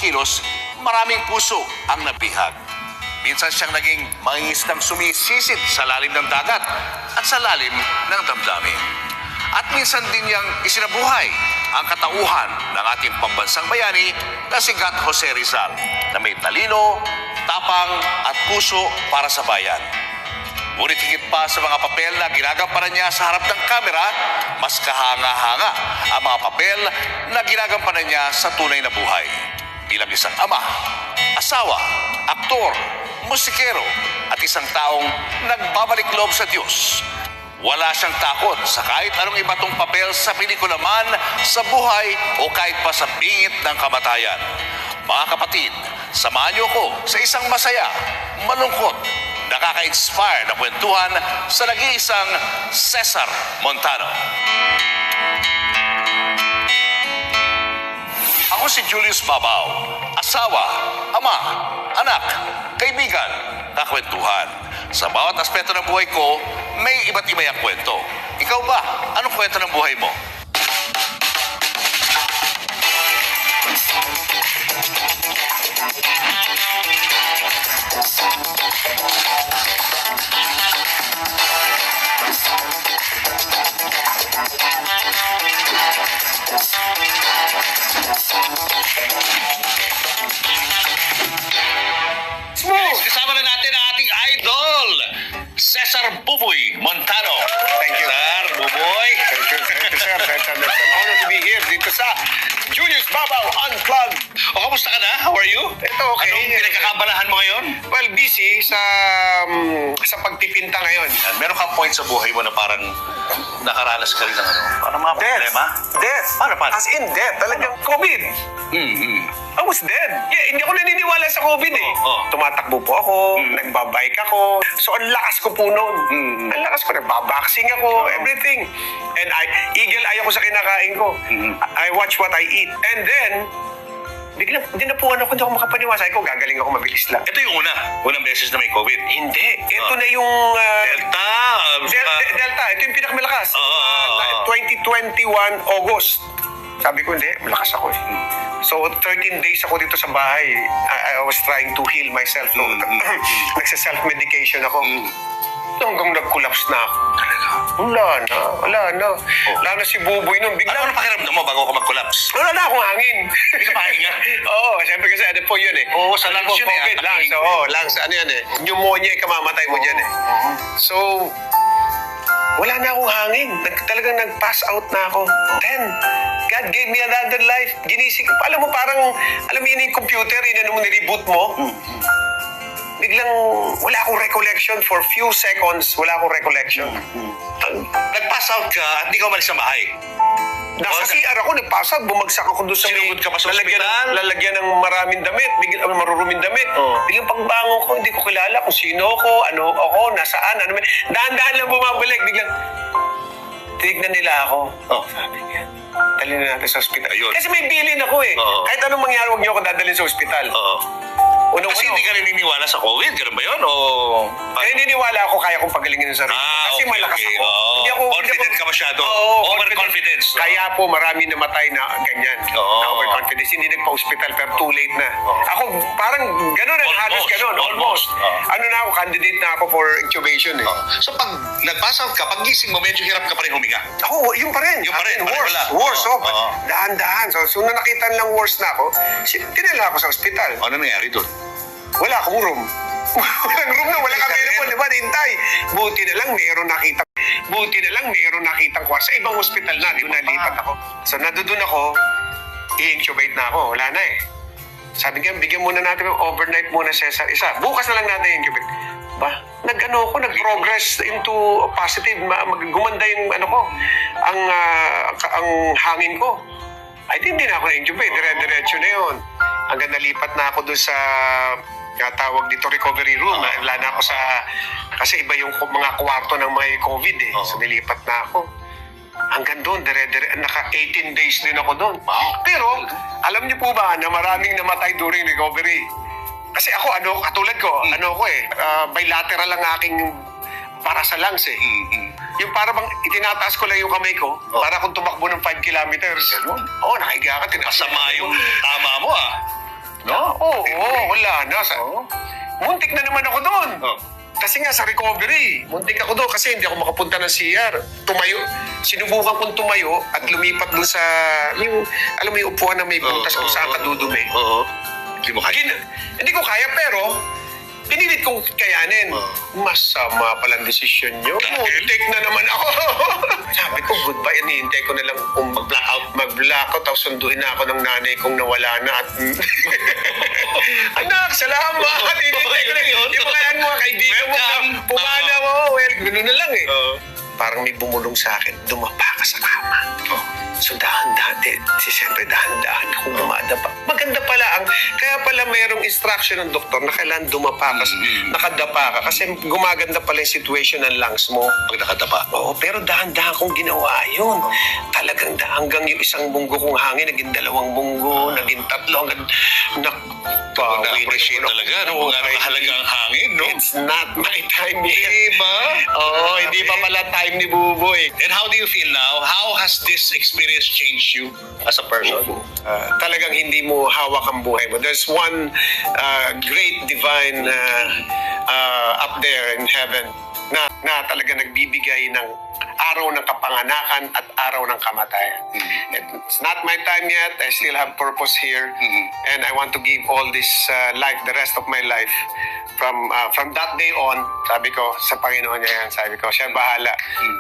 kilos, maraming puso ang nabihag. Minsan siyang naging mangingisdang sumisisid sa lalim ng dagat at sa lalim ng damdamin. At minsan din niyang isinabuhay ang katauhan ng ating pambansang bayani na si Gat Jose Rizal na may talino, tapang at puso para sa bayan. Ngunit higit pa sa mga papel na ginagampanan niya sa harap ng kamera, mas kahanga-hanga ang mga papel na ginagampanan niya sa tunay na buhay. Bilang isang ama, asawa, aktor, musikero at isang taong nagbabalik loob sa Diyos. Wala siyang takot sa kahit anong iba tong papel sa pelikula man, sa buhay o kahit pa sa bingit ng kamatayan. Mga kapatid, samahan niyo ko sa isang masaya, malungkot, nakaka-inspire na kwentuhan sa nag-iisang Cesar Montano. Ako si Julius Babaw, asawa, ama, anak, kaibigan, kakwentuhan. Sa bawat aspeto ng buhay ko, may iba't iba ang kwento. Ikaw ba? Anong kwento ng buhay mo? Kasama na natin ang ating idol, Cesar Buboy Montano. Thank you. Sir, Buboy. Thank you, sir. It's an honor to be here dito sa Julius Babaw Unplugged. O, kamusta ka na? How are you? Ito, okay. Anong pinagkakabalahan mo ngayon? Well, busy sa pagpipinta ngayon. Meron kang point sa buhay mo na parang nakaranas ka rin ng ano? Parang mga problema? Death. Paano? As in death. Talagang COVID. I was dead. Yeah, hindi ako naniniwala sa COVID eh. Oo. Tumatakbo po ako, nagbabike ako. So, ang lakas ko po noon. Ang lakas ko, nagbaboxing ako, everything. And eagle eye ako sa kinakain ko. I watch what I eat. And then, biglang, dinapuan ako, hindi ako makapaniwala. Sabi ko, gagaling ako mabilis lang. Ito yung unang beses na may COVID. Hindi. Ito na yung... Delta. Delta. Ito yung pinakamalakas. 2021 August. Sabi ko, hindi. Malakas ako eh. So, 13 days ako dito sa bahay. I was trying to heal myself. Nagsa-self-medication ako. Hanggang nag-collapse na ako. Wala na. Wala na si Buboy nun. Ano pakiramdam mo bago ka mag-collapse? Wala na akong hangin. Hindi ka pahinga? Oo, siyempre kasi ano po yun eh. Oo, sa lungs yun eh. COVID, lungs. Oo, lungs. Ano yan eh. Pneumonia, kamamatay mo dyan eh. So, wala na akong hangin. Talagang nag-pass out na ako. Then, God gave me another life. Ginising ko. Alam mo, parang, alam mo yun yung computer, inano mo, nireboot mo. Biglang, wala akong recollection for few seconds. Wala akong recollection. Nag-pass out ka at hindi ka umalis sa bahay. Nasa CR ako, nag-pass out. Bumagsak ako doon sa Sinugod ka pa sa ospital? Lalagyan ng maraming damit. Maruruming damit. Biglang pagbangon ko, hindi ko kilala kung sino ako, ano ako, nasaan, ano. Dahan-dahan lang bumabalik. Biglang, tinignan nila ako. Sabi niya, dalhin na natin sa ospital. Ayun. Kasi may bilin ako eh. Kahit anong mangyari, huwag niyo ako dadalhin sa ospital. Kasi hindi ka rin naniniwala sa COVID, gano'n ba yun? O... Kaya naniniwala ako, kaya kong pagalingin ng sarili. Kasi malakas ako. Confident ka masyado. Overconfidence. Kaya po marami namatay na ganyan. Na overconfidence. Hindi nagpa-hospital pero too late na. Ako parang gano'n na halos gano'n. Almost. Ano na ako, candidate na ako for intubation eh. So pag nag-pass out ka, pag gising mo, medyo hirap ka pa rin huminga. Ako, yun pa rin. Yun pa rin. Worse. Dahan-dahan. So nung nakita lang worse na ako, tinala ako sa ospital. Ano nangyari doon? Wala akong room. Walang room na, wala kang telephone, di ba? Hintay. Buti na lang mayroon nakitang kwarto. Sa ibang hospital na, di ba, nalipat ako. So, nandun ako, i-intubate na ako. Wala na eh. Sabi nga, bigyan muna natin ng overnight muna, Cesar. Isa, bukas na lang natin i-intubate. Nag-progress into positive. Gumanda yung ang hangin ko. I think hindi na ako na-intubate. Dire-diretso na yun. Hanggang nalipat na ako doon sa tawag dito recovery room. Wala na ako sa... Kasi iba yung mga kwarto ng mga COVID eh. So nilipat na ako. Hanggang doon, naka 18 days din ako doon. Pero, alam niyo po ba na maraming namatay during recovery? Kasi ako, katulad ko, bilateral lang aking para sa lungs eh. Yung para bang itinataas ko lang yung kamay ko para kung tumakbo ng 5 kilometers. Nakahiga ka. Kasama yung tama mo No? Oo, wala na. Muntik na naman ako doon. Oh. Kasi nga sa recovery, muntik ako doon kasi hindi ako makapunta ng CR. Tumayo, sinubukan kong tumayo at lumipat doon sa, alam mo yung upuan na may butas kung saan ka dudumi. Oo. Hindi mo kaya. Hindi ko kaya pero pinilit kong kayanin. Masama palang desisyon nyo. Muntik na naman ako. Sabi ko, goodbye. Hinihintay ko na lang kung mag-blackout. Tapos sunduin na ako ng nanay kong nawala na. At anak, salamat. Hinihintay ko na. Yung mga kaibigan mo na pumana mo. Well, gano'n na lang eh. Parang may bumulong sa akin. Dumapa ka sa kama. So dahan-dahan, siyempre dahan-dahan kung dumadapa. Maganda pala kaya pala mayroong instruction ng doktor na kailangan dumapa ka, nakadapa ka. Kasi gumaganda pala yung situation ng lungs mo. Pag nakadapa. Oo, pero dahan-dahan kong ginawa yun. Talagang hanggang yung isang bunggo kong hangin, naging 2 bunggo, naging 3, hanggang Na-appreciate talaga. Kung ano kahalaga ang hangin, no? It's not my time yet. Diba? Oo, hindi pa pala time ni Buboy. And how do you feel now? How has this experience changed you as a person? Talagang hindi mo hawak ang buhay mo. There's one great divine up there in heaven na talaga nagbibigay ng araw ng kapanganakan at araw ng kamatayan. It's not my time yet. I still have purpose here. And I want to give all this life, the rest of my life. From that day on, sabi ko, sa Panginoon niya yan, sabi ko, siya bahala.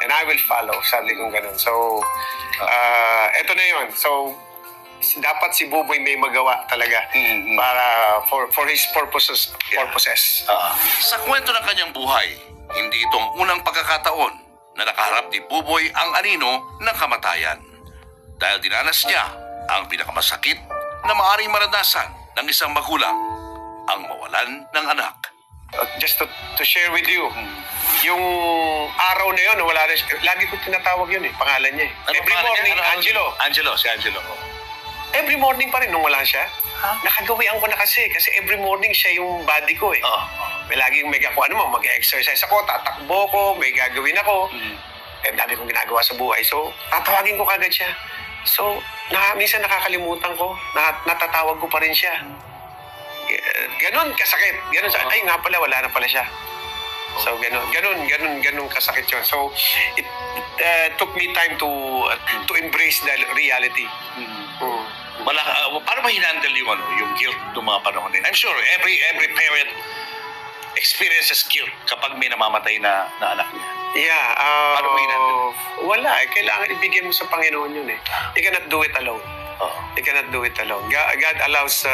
And I will follow, sabi ko ganun. So, eto na yun. So, dapat si Buboy may magawa talaga para for his purposes. Sa kwento ng kanyang buhay, hindi itong unang pagkakataon na nakaharap ni Buboy ang anino ng kamatayan. Dahil dinanas niya ang pinakamasakit na maaaring maranasan ng isang magulang, ang mawalan ng anak. Just to share with you, yung araw na yun, wala na, lagi ko tinatawag yun pangalan niya Every morning, Angelo. Si Angelo. Every morning pa rin nung wala siya. Nakagawian ko na kasi every morning siya yung body ko May laging kung ano mo, mag-exercise ako, tatakbo ko, may gagawin ako. Dami kong ginagawa sa buhay. So, tatawagin ko kagad siya. So, minsan nakakalimutan ko, natatawag ko pa rin siya. Ganon kasakit. Ay nga pala, wala na pala siya. So, ganon kasakit yun. So, it took me time to embrace the reality. Paano ba hinandle yung guilt ng mga panahon din? I'm sure every parent experiences guilt kapag may namamatay na anak niya. Yeah. Paano ba hinandle? Wala. Kailangan ibigay mo sa Panginoon yun You cannot do it alone. You cannot do it alone. God allows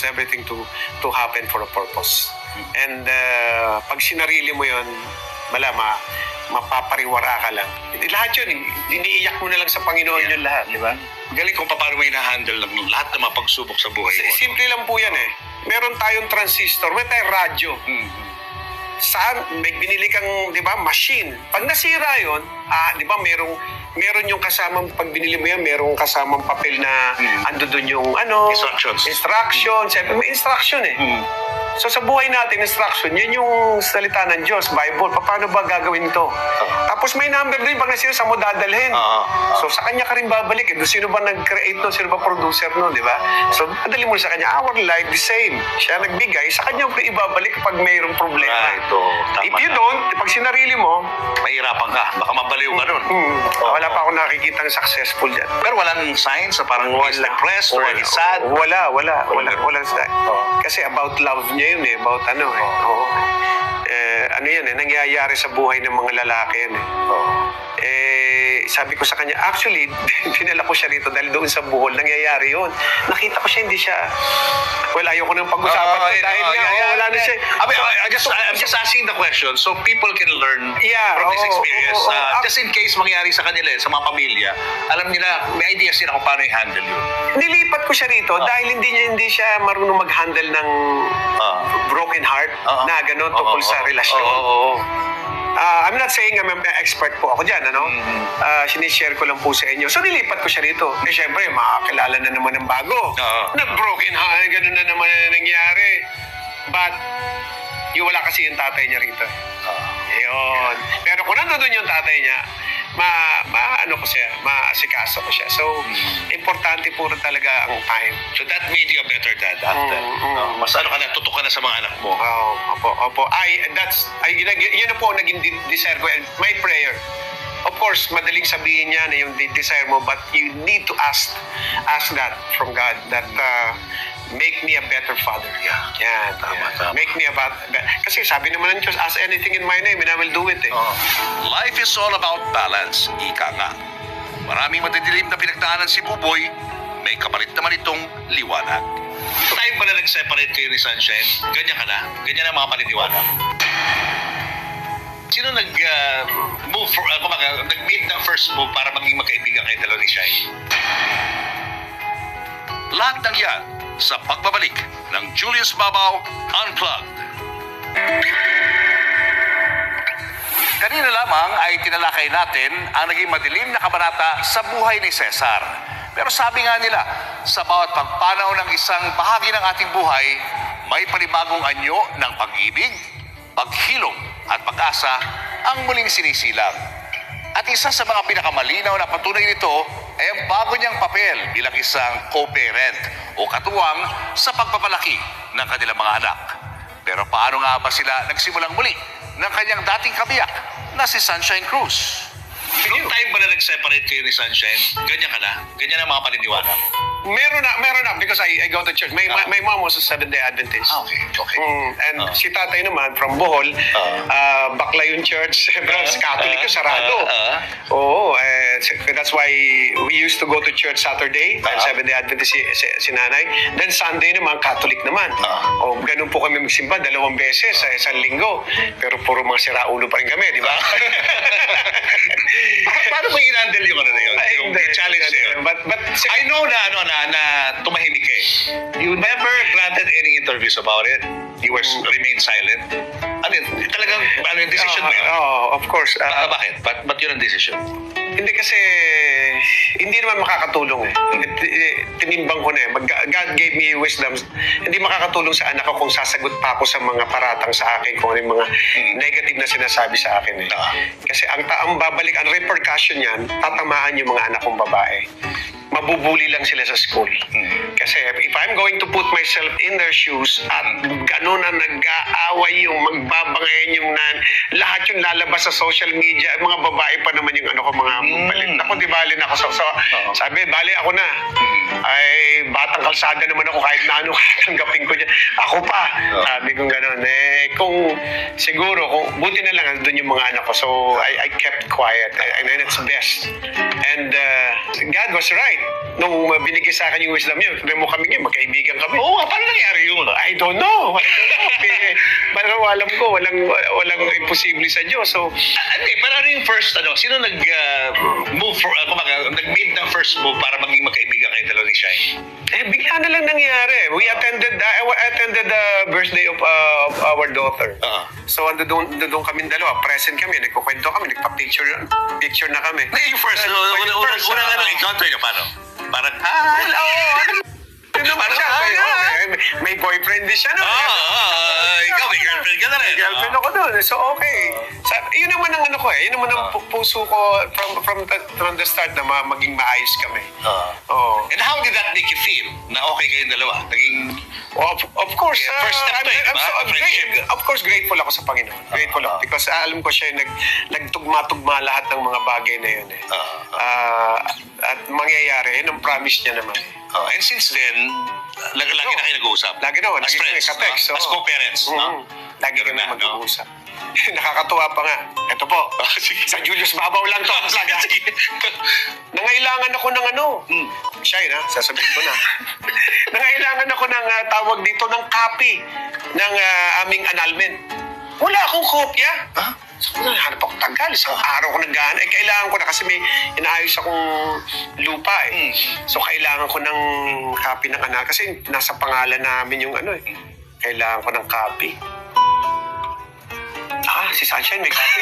everything to happen for a purpose. And pag sinarili mo yun, mapapariwara ka lang. Lahat yun, iniiyak mo na lang sa Panginoon yun lahat, di ba? Galing kung paano mo hina-handle ng lahat ng mga pagsubok sa buhay mo. Simple lang po yan Meron tayong transistor, meron tayong radyo. Saan, may binili kang, di ba, machine. Pag nasira yun, di ba, meron yung kasamang, pag binili mo yan, merong kasamang papel na ando doon yung instruction. Siyempre, may instruction So sa buhay natin, instruction, yun yung salita ng Diyos, Bible. Paano ba gagawin to? Tapos may number din, pag nasira, sa mo dadalhin. So sa kanya ka rin babalik. Doon sino ba nag-create no? Sino ba producer no? Di ba? So padali mo sa kanya, our life the same. Siya nagbigay, sa kanya ko ibabalik pag mayroong problema. If you don't, pag sinarili mo, mahirapan ka. Baka mabaliw ka nun. Wala pa ako nakikitang successful dyan. Pero walang signs sa parang he's depressed or he's sad? Walang sign. Kasi about love niya yun about ano yan nangyayari sa buhay ng mga lalaki yan sabi ko sa kanya, actually, dinala ko siya rito dahil doon sa Bohol, nangyayari yun. Nakita ko siya, hindi siya, ayoko nang pag-usapan dahil wala na siya. I'm just asking the question so people can learn from this experience. Just in case mangyari sa kanila, sa mga pamilya, alam nila, may idea sila kung paano i-handle yun. Nilipat ko siya rito dahil hindi siya marunong mag-handle ng broken heart na gano'n tungkol sa relasyon. I'm not saying I'm an expert po ako dyan, sinishare ko lang po sa inyo. So, nilipat ko siya rito. Siyempre, makakilala na naman ng bago. Nag-broken heart, gano'n na naman na nangyari. But, wala kasi yung tatay niya rito. Ayun. Pero kung nandun yung tatay niya, ano ko siya, maasikaso ko siya. So, importante po rin talaga ang time. So that made you a better dad after. Mas ano ka na, tutok ka na sa mga anak mo. Opo. Yun na po naging desire ko and my prayer. Of course, madaling sabihin niya na yung desire mo, but you need to ask that from God that make me a better father. Yan. Tama. Make me kasi sabi naman ng Diyos, ask anything in my name and I will do it. Life is all about balance, ika nga. Maraming madidilim na pinagdaanan si Buboy, may kapalit naman itong liwanag. Time pa na nag-separate kayo ni Sunshine, ganyan ka na. Ganyan ang mga paniniwala. Sino nag-made ng first move para maging magkaibigan kayo dalawa ni Shine? Lahat ng yan sa pagbabalik ng Julius Babaw Unplugged. Kanina lamang ay tinalakay natin ang naging madilim na kabanata sa buhay ni Cesar. Pero sabi nga nila, sa bawat pagpanaw ng isang bahagi ng ating buhay, may panibagong anyo ng pag-ibig, paghilom at pag-asa ang muling sinisilang. At isa sa mga pinakamalinaw na patunay nito ay ang bago niyang papel bilang isang co-parent o katuwang sa pagpapalaki ng kanilang mga anak. Pero paano nga ba sila nagsimulang muli ng kanyang dating kabiyak na si Sunshine Cruz? Noong time ba na nag-separate kayo ni Sunshine, ganyan ka na? Ganyan ang mga paniniwala? Meron na because I go to church. My mom was a Seventh-day Adventist. Okay. And si tatay naman from Bohol, bakla yung church. Catholic yung sarado. Oo. That's why we used to go to church Saturday. Seventh-day Adventist si nanay. Then Sunday naman, Catholic naman. Ganun po kami magsimba 2 beses sa isang linggo. Pero puro mga siraulo pa rin kami, di ba? Paano mo i-handle yung ano na yun? Yung challenge na yun? But I know na tumahimik ka eh. You never granted any interviews about it. You were remained silent. Ano yun? Talagang yung decision mo yun? Of course. Bakit? Ba't yun ang decision? Hindi kasi, hindi naman makakatulong eh. Tinimbang ko na eh. God gave me wisdom. Hindi makakatulong sa anak ko kung sasagot pa ako sa mga paratang sa akin, kung ano yung mga negative na sinasabi sa akin eh. Kasi ang babalik, ang repercussion niyan, tatamaan yung mga anak kong babae. Mabubuli lang sila sa school. Kasi if I'm going to put myself in their shoes at gano'n na nag-aaway yung magbabangayan yung lahat yung lalabas sa social media, mga babae pa naman yung ano ko, mga balit. Ako, di bali na ako. So, sabi, bali ako na. Ay, batang kalsada naman ako kahit na ano, tanggapin ko dyan. Ako pa. Sabi ko gano'n. Kung siguro, buti na lang doon yung mga anak ko. So, I kept quiet. And it's best. And God was right. Nung binigay sa akin yung wisdom niya, mo kami ngayon, magkaibigan kami. Oo, paano nangyari yun? I don't know. Pero alam ko, walang imposible sa Diyos. So, hindi, pero ano yung first, sino nag-move nag-made ng first move para maging magkaibigan kayo dalawa ni Shine? Bigla na lang nangyari. I attended the birthday of our daughter. So, doon kami dalawa, present kami, nagkukwento kami, nagpa-picture na kami. Yung first, unang encounter niyo, paano? Parang, hello! Ano ba siya? May boyfriend din siya, no? Ikaw, may girlfriend ka na rin. Girlfriend ako doon. So, okay. Yun naman ang ano ko eh. Yun naman ang puso ko from the start na maging maayos kami. And how did that make you feel? Na okay kayong dalawa? Naging... Of course. First step to friendship. Of course, grateful ako sa Panginoon. Grateful ako. Because alam ko siya nagtugma-tugma lahat ng mga bagay na yun eh. At mangyayari. Yun ang promise niya naman. And since then, lagi na kayo nag-uusap? Lagi naman. As friends, ka-text. as co-parents. Lagi kami mag-uusap. Nakakatuwa pa nga. Ito po. Sa Julius Babaw lang to. Nangailangan ako ng ano. Siya na, sasabihin ko na. Nangailangan ako ng tawag dito ng copy ng aming annulment. Wala akong kopya. So, hanap ako tagal. Isang araw ko naghahanap. Kailangan ko na kasi may inaayos akong lupa eh. So, kailangan ko ng copy ng anak. Kasi nasa pangalan namin yung ano eh. Kailangan ko ng copy. Si Sunshine may copy.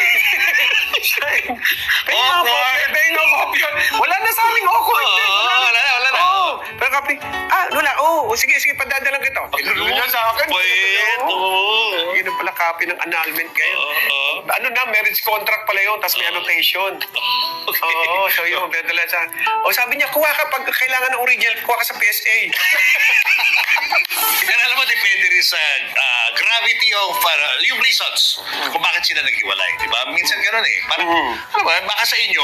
Pwede nga copy. Wala na sa aming awkward. Wala na. Pero copy. Wala. Sige, padadalang kita. Pinulo na sa akin. Pwede. Yun pala copy ng annulment ngayon. ano na, marriage contract pala yun, tapos may annotation. Okay. Oo, so yun, pinadala sa... O sabi niya, kuha ka pag kailangan ng original, kuha ka sa PSA. Pero alam mo, depende rin sa gravity of yung reasons kung bakit sila naghiwalay. Di ba? Minsan gano'n eh. Parang, ano ba, baka sa inyo,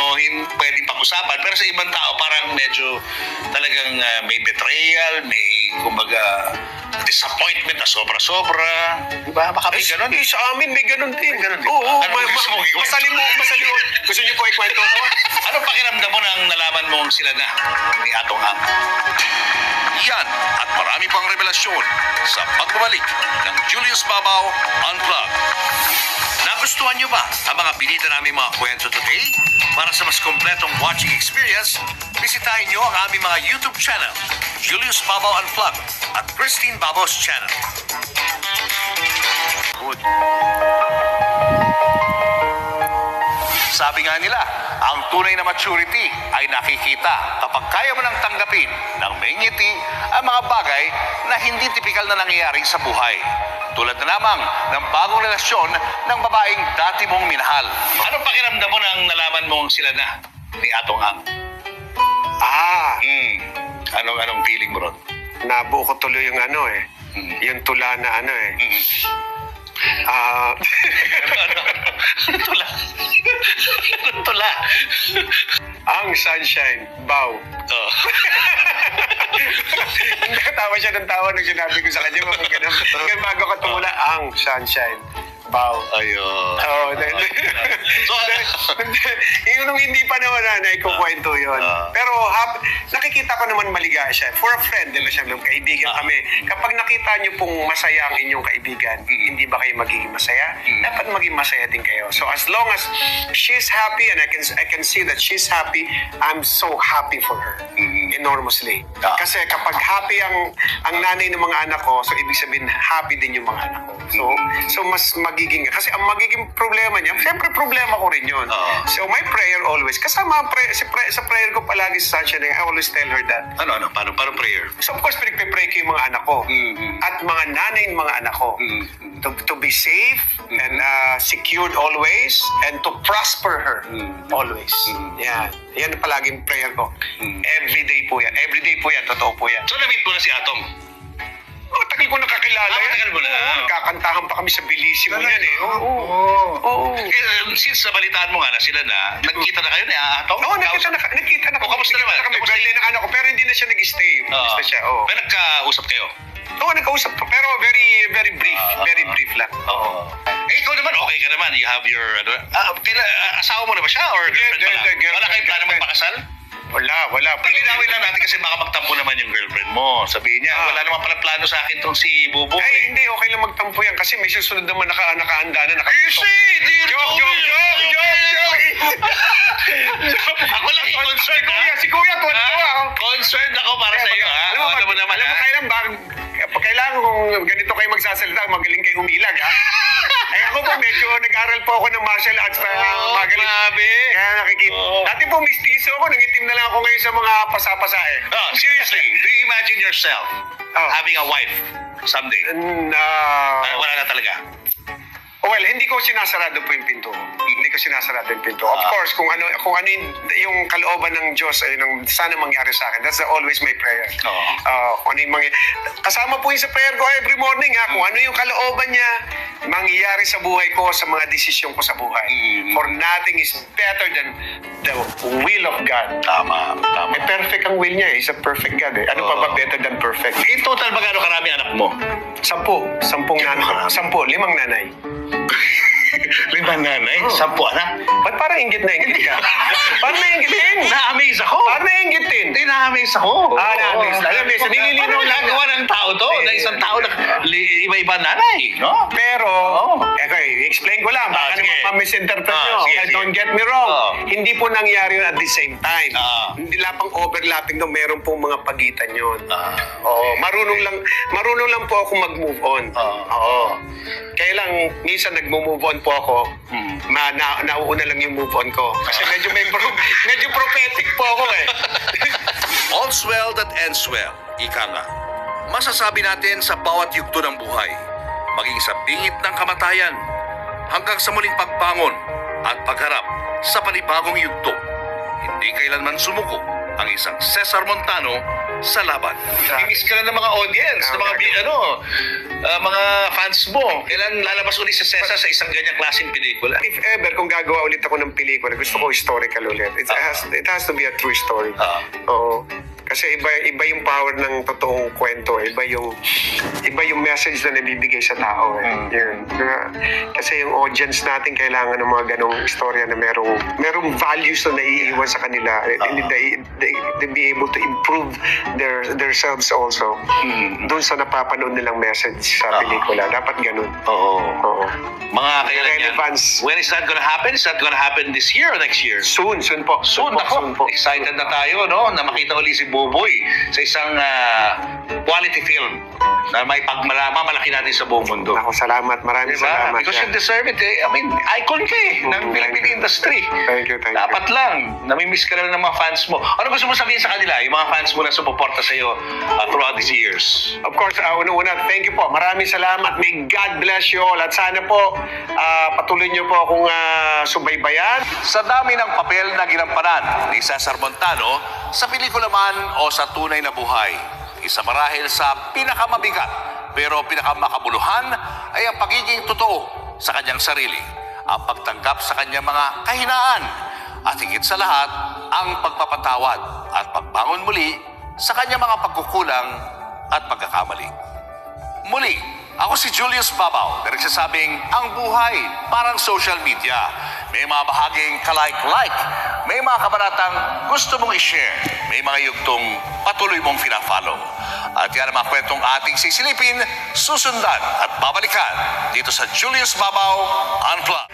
pwedeng pag-usapan, pero sa ibang tao, parang medyo talagang may betrayal, may, kumbaga, disappointment na sobra-sobra. Di ba? Baka may gano'n eh. Sa amin, may ganun din. May ganun din. Oo, Ano gusto mong ikwento? masaliw. Gusto niyo po ikwento ko? Anong pakiramdam mo nang nalaman mong sila na ni Atong Ang? Yan at marami pang revelasyon sa pagbabalik ng Julius Babaw Unplugged. Nagustuhan niyo ba ang mga binita namin mga kwento today? Para sa mas kompletong watching experience, bisitahin niyo ang aming mga YouTube channel, Julius Babaw Unplugged at Christine Babaw's channel. Good. Sabi nga nila, ang tunay na maturity ay nakikita kapag kaya mo nang tanggapin ng may ngiti ang mga bagay na hindi tipikal na nangyayari sa buhay. Tulad na lamang ng bagong relasyon ng babaeng dati mong minahal. Anong pakiramdam mo nang nalaman mong sila na ni Atong Ang? Anong feeling mo ron? Nabuo ko tuloy yung ano eh. Yung tula na ano eh. Ano tula? Anong tula? Ang sunshine, bow. Oh. Tawa siya ng tawa nung sinabi ko sa kanya. Kaya bago ka tumula, ang sunshine, bow. Ayun. Oo. So, Yung nung hindi pa naman na ikukwento yun. Pero nakikita ko naman maligaya siya. For a friend, di ba siya, kaibigan kami. Kapag nakita niyo pong masaya ang inyong kaibigan, hindi ba kayo magiging masaya? Dapat maging masaya din kayo. So as long as she's happy and I can see that she's happy, I'm so happy for her. Enormously. Kasi kapag happy ang nanay ng mga anak ko, so ibig sabihin happy din yung mga anak ko. So mas magiging, kasi ang magiging problema niya, siyempre problema ko rin yun. So my prayer always, kasama sa prayer ko palagi sa Sunshine, I always tell her that. Ano? Paano prayer? So of course, pinagpe-pray ko yung mga anak ko. At mga nanay ng mga anak ko. To be safe and secured always and to prosper her always. Yan. Yan ang palaging prayer ko. Everyday po yan. Everyday po yan. Totoo po yan. So, na-meet mo na si Atong? Tagal ko nakakilala yan. Tagal mo na. Nagkakantahan pa kami sa Bellissimo yan eh. Oo. Since nabalitaan mo nga na sila na, nagkita na kayo ni Atong? Oo, nakita na. Kamusta naman? Kami birthday ng anak ko, pero hindi na siya nag-stay. Basta siya, oo. May nagkausap kayo? Oo, nagkausap pa, pero very brief. Very brief lang. Oo. Ikaw naman, okay ka naman. You have your, asawa mo na ba siya? Or girlfriend pa lang? Wala kayong plano magpakasal? Wala. Linawin lang natin kasi baka magtampo naman yung girlfriend mo. Sabihin niya, wala naman pala plano sa akin tong si Bubo. Ay, hindi. Okay lang magtampo yan kasi may susunod naman nakahanda na. Easy! Joke! Ako lang concerned, ha? Si Kuya, tuwa. Concerned ako para sa iyo, ha? Alam mo naman, ha? Kailangan kung ganito kayo magsasalita, magaling kayo humilag, ha? Ay ako po, medyo nag-aral po ako ng martial arts para magaling. Grabe. Kaya nakikita. Dati po, mistiso ako. Nangitim na lang ako ngayon sa mga pasapasa, eh. Seriously, do you imagine yourself having a wife someday? Wala na talaga. Well, hindi ko sinasarado po yung pinto. Of course, kung ano yung kalooban ng Diyos ay sana mangyari sa akin. That's always my prayer. Kung ano yung kasama po yun sa prayer ko every morning, ha, kung ano yung kalooban niya mangyayari sa buhay ko, sa mga desisyon ko sa buhay. For nothing is better than the will of God. Tama. Perfect ang will niya. He's a perfect God. Eh. Ano pa ba better than perfect? In total, magkano karami anak mo? 10. 5 nanay. 5 nanay. 5 nanay? 10 anak? Ba't parang ingit na ingit ka? Parang naingitin? Na-amaze ako. Parang naingitin? Hindi, na-amaze ako. Na-amaze lang. Nililinaw lang. Nagawa ng tao to. Na isang tao na iba-iba nanay. No? Pero, explain ko lang. Baka naman ma-misinterpret nyo. Don't get me wrong. Hindi po nangyari yun at the same time. Hindi lang pang overlapping doon. Meron pong mga pagitan yun. Marunong lang po ako mag-move on. Kaya lang, minsan nag-move on po ako. Nauuna lang yung move on ko. Kasi medyo prophetic po ako eh. All's well that ends well. Ika nga. Masasabi natin sa bawat yugto ng buhay, maging sa bingit ng kamatayan, hanggang sa muling pagbangon at pagharap sa panibagong yugto. Hindi kailanman sumuko ang isang Cesar Montano sa laban. Imiss ka na ng mga audience, ng mga mga fans mo. Kailan lalabas ulit si Cesar sa isang ganyang klaseng pelikula? If ever, kung gagawa ulit ako ng pelikula, gusto ko historical ulit. It has to be a true story. Oo. Kasi iba yung power ng totoong kwento. Iba yung message na nabibigay sa tao. Yun. Kasi yung audience natin kailangan ng mga ganong istorya na merong values na naiiwan sa kanila. They be able to improve themselves also. Doon sa napapanood nilang message sa pelikula. Dapat ganun. Oo. Mga kailan yan? Relevance. When is that gonna happen? Is that gonna happen this year or next year? Soon po. Soon po. Excited na tayo, no? Na makita uli si Buboy sa isang quality film na may pagmamalaki natin sa buong mundo. Ako, salamat. Maraming salamat. Because you deserve it. I mean, icon ka ng Philippine industry. Thank you. Dapat lang. Namimiss ka na ng mga fans mo. Ano gusto mo sabihin sa kanila? Yung mga fans mo na sumuporta sa iyo throughout these years. Of course, una-una, thank you po. Maraming salamat. May God bless you all. At sana po, patuloy niyo po akong subaybayan. Sa dami ng papel na ginampanan ni Cesar Montano sa pelikula man o sa tunay na buhay, isa marahil sa pinakamabigat pero pinakamakabuluhan ay ang pagiging totoo sa kanyang sarili, ang pagtanggap sa kanyang mga kahinaan, at higit sa lahat, ang pagpapatawad at pagbangon muli sa kanyang mga pagkukulang at pagkakamali. Muli, ako si Julius Babaw na nagsasabing ang buhay parang social media. May mga bahaging ka-like, may mga kabanatang gusto mong i-share, may mga yugtong patuloy mong fina-follow. At yan ang mga kwentong ating sisilipin, susundan at babalikan dito sa Julius Babaw Unplugged.